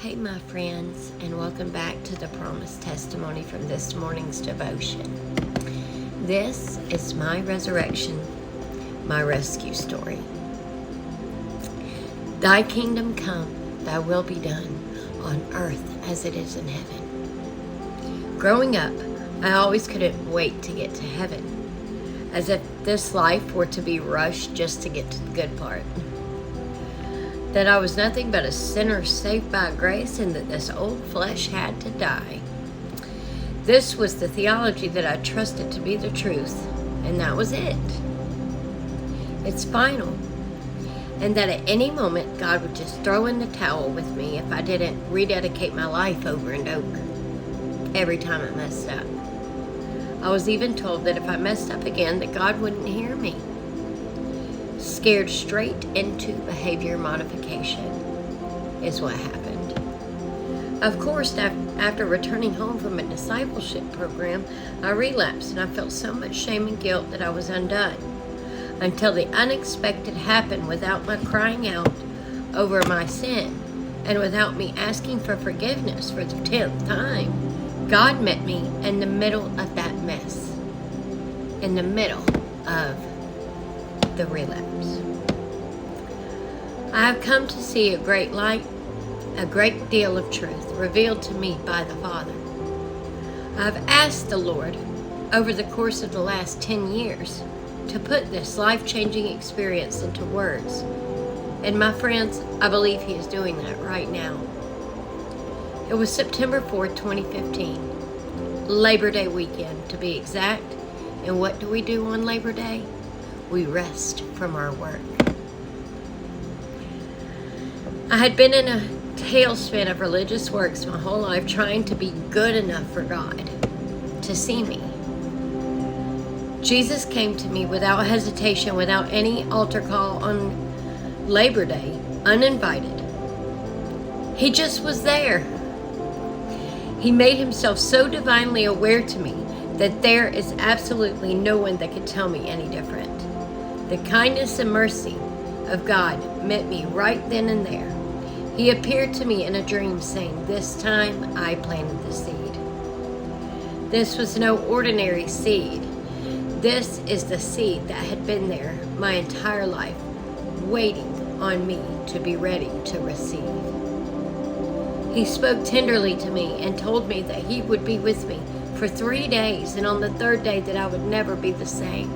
Hey, my friends, and welcome back to the promised testimony from this morning's devotion. This is my resurrection, my rescue story. Thy kingdom come, thy will be done, on earth as it is in heaven. Growing up, I always couldn't wait to get to heaven, as if this life were to be rushed just to get to the good part. That I was nothing but a sinner saved by grace, and that this old flesh had to die. This was the theology that I trusted to be the truth, and that was it. It's final, and that at any moment God would just throw in the towel with me if I didn't rededicate my life over and over, every time I messed up. I was even told that if I messed up again, that God wouldn't hear me. Scared straight into behavior modification is what happened. Of course, after returning home from a discipleship program, I relapsed, and I felt so much shame and guilt that I was undone. Until the unexpected happened without my crying out over my sin, and without me asking for forgiveness for the 10th time. God met me in the middle of that mess, in the middle of the relapse. I have come to see a great light, a great deal of truth revealed to me by the Father. I have asked the Lord over the course of the last 10 years to put this life-changing experience into words. And my friends, I believe He is doing that right now. It was September 4th, 2015, Labor Day weekend to be exact. And what do we do on Labor Day? We rest from our work. I had been in a tailspin of religious works my whole life, trying to be good enough for God to see me. Jesus came to me without hesitation, without any altar call on Labor Day, uninvited. He just was there. He made Himself so divinely aware to me that there is absolutely no one that could tell me any different. The kindness and mercy of God met me right then and there. He appeared to me in a dream saying, "This time I planted the seed." This was no ordinary seed. This is the seed that had been there my entire life, waiting on me to be ready to receive. He spoke tenderly to me and told me that He would be with me for 3 days, and on the 3rd day that I would never be the same.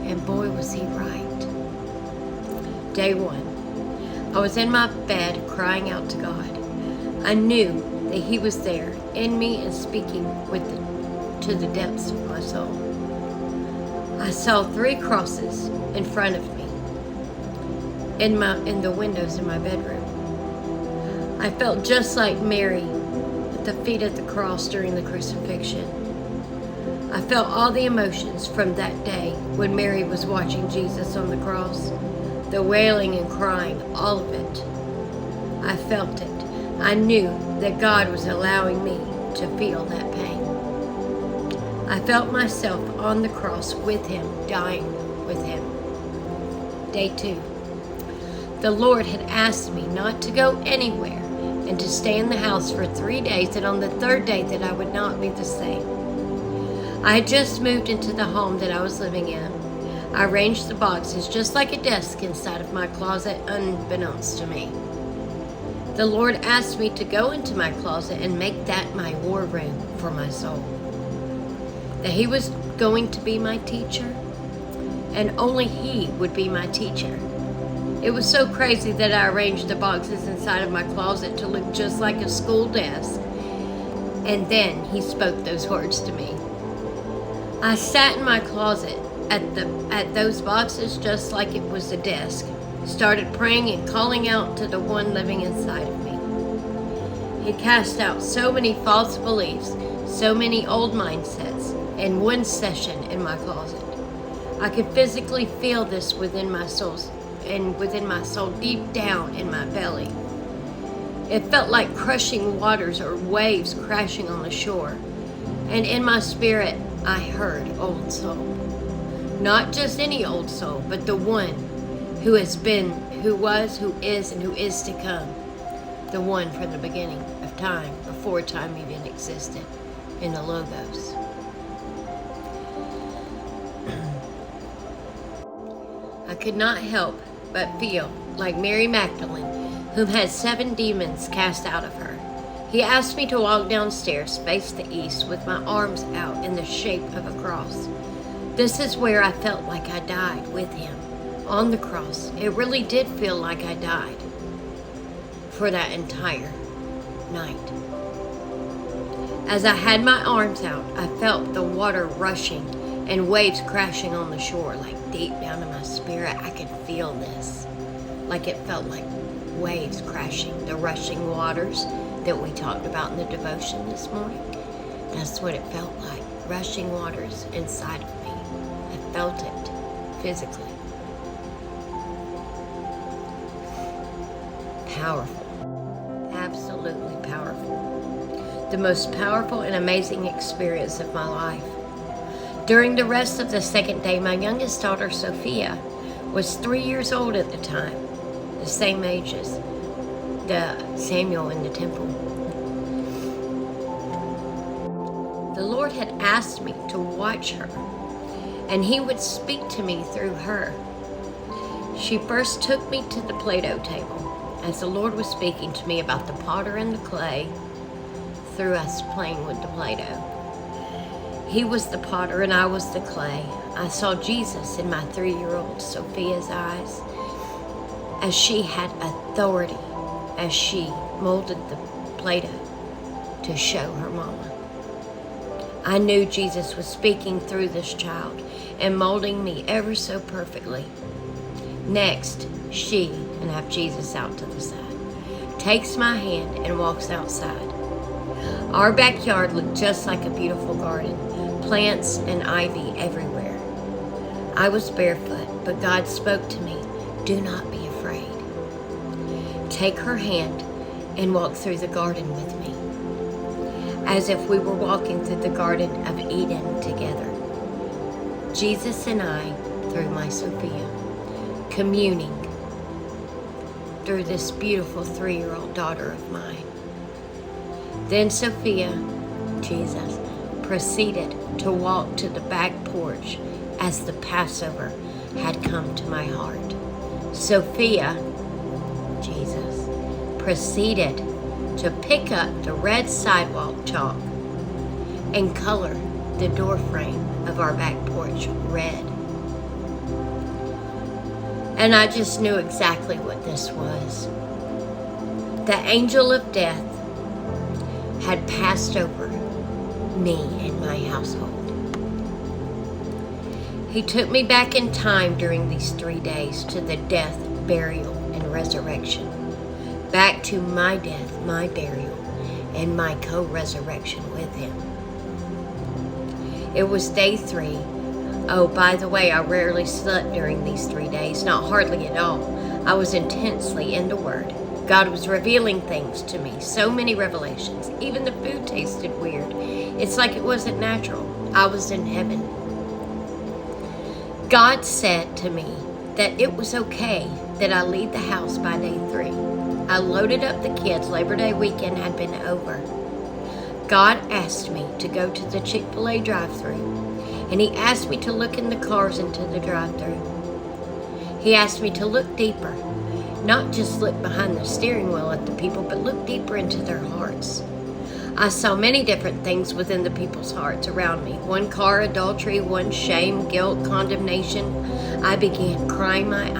And boy, was He right. Day 1, I was in my bed crying out to God. I knew that He was there in me and speaking to the depths of my soul. I saw 3 crosses in front of me in the windows in my bedroom. I felt just like Mary at the feet of the cross during the crucifixion. I felt all the emotions from that day when Mary was watching Jesus on the cross, the wailing and crying, all of it. I felt it. I knew that God was allowing me to feel that pain. I felt myself on the cross with Him, dying with Him. Day 2. The Lord had asked me not to go anywhere and to stay in the house for 3 days, and on the 3rd day that I would not be the same. I had just moved into the home that I was living in. I arranged the boxes just like a desk inside of my closet, unbeknownst to me. The Lord asked me to go into my closet and make that my war room for my soul. That He was going to be my teacher, and only He would be my teacher. It was so crazy that I arranged the boxes inside of my closet to look just like a school desk. And then He spoke those words to me. I sat in my closet at those boxes just like it was a desk, started praying and calling out to the one living inside of me. He cast out so many false beliefs, so many old mindsets in one session in my closet. I could physically feel this within my soul, deep down in my belly. It felt like crushing waters or waves crashing on the shore. And in my spirit, I heard old soul. Not just any old soul, but the one who has been, who was, who is, and who is to come. the one from the beginning of time, before time even existed, in the Logos. I could not help but feel like Mary Magdalene, whom had 7 demons cast out of her. He asked me to walk downstairs, face the east, with my arms out in the shape of a cross. This is where I felt like I died with him, on the cross. It really did feel like I died for that entire night. As I had my arms out, I felt the water rushing and waves crashing on the shore, like deep down in my spirit. I could feel this, like it felt like waves crashing, the rushing waters that we talked about in the devotion this morning. That's what it felt like, rushing waters inside of me. I felt it physically. Powerful, absolutely powerful. The most powerful and amazing experience of my life. During the rest of the second day, my youngest daughter, Sophia, was 3 years old at the time, the same age as the Samuel in the temple. The Lord had asked me to watch her, and he would speak to me through her. She first took me to the Play-Doh table, as the Lord was speaking to me about the potter and the clay through us playing with the Play-Doh. He was the potter and I was the clay. I saw Jesus in my 3-year-old Sophia's eyes, as she had authority, as she molded the Play-Doh to show her mama. I knew Jesus was speaking through this child and molding me ever so perfectly. Next, she, and I have Jesus out to the side, takes my hand and walks outside. Our backyard looked just like a beautiful garden, plants and ivy everywhere. I was barefoot, but God spoke to me, "Do not be afraid. Take her hand and walk through the garden with me," as if we were walking through the Garden of Eden together. Jesus and I, through my Sophia, communing through this beautiful 3-year-old daughter of mine. Then Sophia, Jesus, proceeded to walk to the back porch as the Passover had come to my heart. Sophia, Jesus, proceeded to pick up the red sidewalk chalk and color the door frame of our back porch red. And I just knew exactly what this was. The angel of death had passed over me and my household. He took me back in time during these 3 days to the death, burial, and resurrection. Back to my death, my burial, and my co-resurrection with him. It was day 3. Oh, by the way, I rarely slept during these 3 days, not hardly at all. I was intensely in the Word. God was revealing things to me, so many revelations. Even the food tasted weird. It's like it wasn't natural. I was in heaven. God said to me that it was okay that I leave the house by day 3. I loaded up the kids. Labor Day weekend had been over. God asked me to go to the Chick-fil-A drive-thru, and he asked me to look in the cars into the drive-thru. He asked me to look deeper, not just look behind the steering wheel at the people, but look deeper into their hearts. I saw many different things within the people's hearts around me. One car adultery, one shame, guilt, condemnation. I began crying my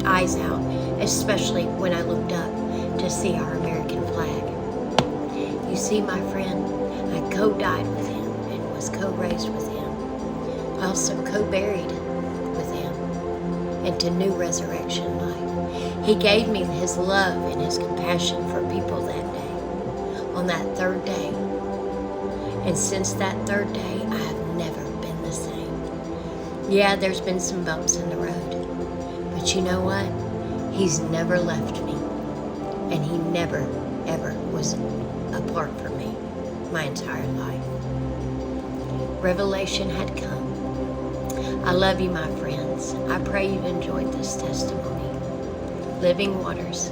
eyes out, especially when I looked up to see our American flag. You see, my friend, I co-died with him and was co-raised with him. I also co-buried with him into new resurrection life. He gave me his love and his compassion for people that day, on that 3rd day. And since that 3rd day, I have never been the same. Yeah, there's been some bumps in the road, but you know what? He's never left me, and he never, ever was apart from me my entire life. Revelation had come. I love you, my friends. I pray you've enjoyed this testimony. Living Waters.